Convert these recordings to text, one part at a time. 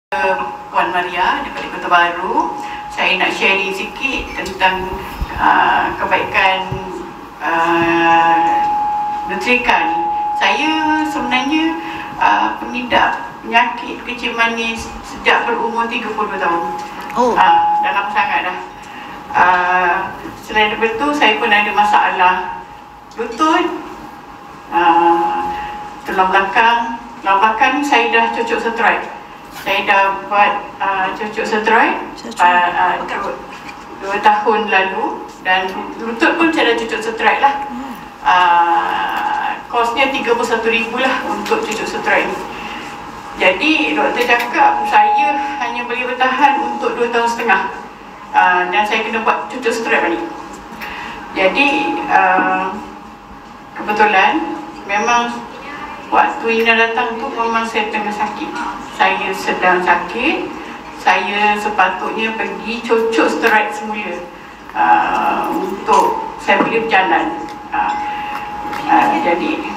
Puan Maria daripada Kota Baru. Saya nak sharing sikit tentang kebaikan Nutrika ni. Saya sebenarnya pengidap penyakit kencing manis sejak berumur 32 tahun. Dah lama sangat dah. Selain daripada itu, saya pun ada masalah lutut, tulang belakang ni saya dah cucuk steroid. Saya dah buat cucuk steroid 2 tahun lalu, dan lutut pun saya dah cucuk steroid lah. Kosnya 31,000 lah untuk cucuk steroid ni. Jadi doktor cakap saya hanya boleh bertahan untuk 2 tahun setengah, dan saya kena buat cucuk steroid balik. Jadi kebetulan memang waktu Ina datang tu memang saya tengah sakit. Saya sedang sakit. Saya sepatutnya pergi cucuk steroid semula untuk saya boleh berjalan. Jadi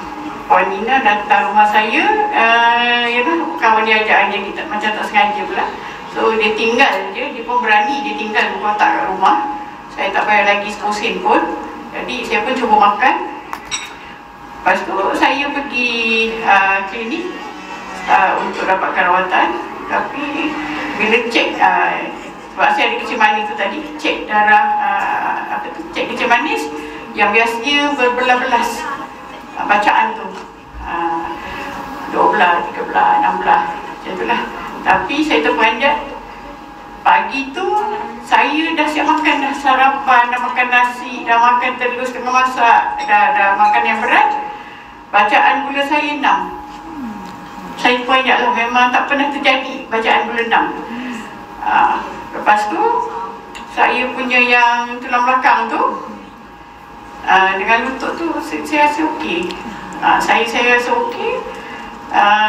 Puan Ina datang rumah saya, kawan dia ajak dia, kita macam tak sengaja pula. So dia tinggal je, dia pun berani, dia tinggal kotak kat rumah. Saya tak payah lagi sposin pun. Jadi saya pun cuba makan. Lepas tu saya pergi klinik untuk dapatkan rawatan. Tapi bila cek, sebab saya ada kencing manis tu tadi, cek darah, cek kencing manis yang biasanya berbelas-belas bacaan tu, 12, 13, 16 macam tu lah. Tapi saya terperanjat. Pagi tu saya dah siap makan, dah sarapan, dah makan nasi, dah makan telur setengah masak, dah makan yang berat. Bacaan gula saya 6. Saya terperanjat lah, memang tak pernah terjadi bacaan gula 6. Lepas tu saya punya yang tulang belakang tu, dengan lutut tu saya rasa okey. Saya rasa okey.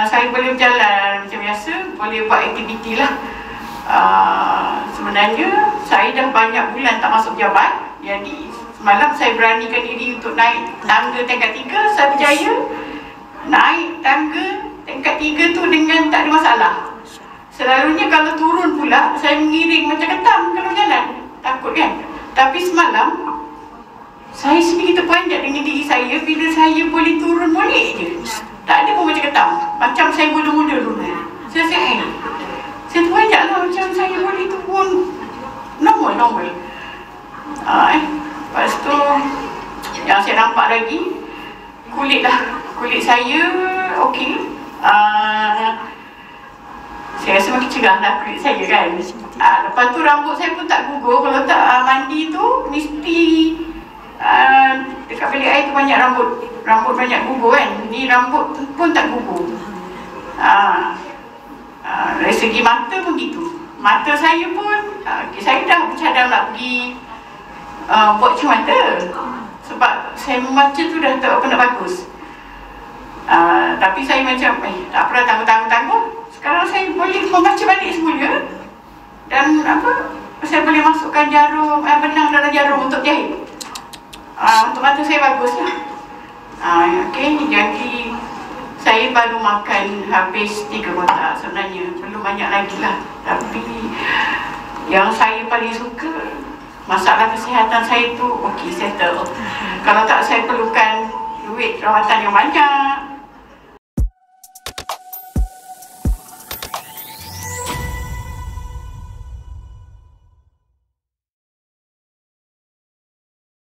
Saya boleh berjalan macam biasa, boleh buat aktiviti lah. Sebenarnya saya dah banyak bulan tak masuk pejabat. Jadi semalam saya beranikan diri untuk naik tangga tingkat 3. Saya berjaya naik tangga tingkat 3 tu dengan tak ada masalah. Selalunya kalau turun pula saya mengiring macam ketam kalau jalan, takut kan. Tapi semalam saya sendiri terperanjat dengan diri saya, bila saya boleh turun boleh je, tak ada pun macam ketam, macam saya muda-muda dulu. Saya rasa saya terperanjat lah, macam saya boleh turun normal. Lepas tu yang saya nampak lagi, kulit saya okey. Saya rasa makin cerah lah kulit saya kan. Lepas tu rambut saya pun tak gugur. Kalau tak mandi tu mesti dekat bilik air tu banyak rambut banyak gugur kan. Ni rambut pun tak gugur. Dari segi mata pun gitu. Mata saya pun saya dah bercadang nak pergi buat cermata, sebab saya membaca tu dah tak apa nak bagus. Tapi saya macam tak pernah tangguh-tangguh. Sekarang saya boleh membaca balik semula. Dan saya boleh masukkan jarum, benang dalam jarum untuk jahit. Untuk mata saya bagus lah. Okay, jadi saya baru makan habis 3 kotak. Sebenarnya belum banyak lagi lah. Tapi yang saya paling suka, masalah kesihatan saya tu okey, settle. Kalau tak, saya perlukan duit rawatan yang banyak.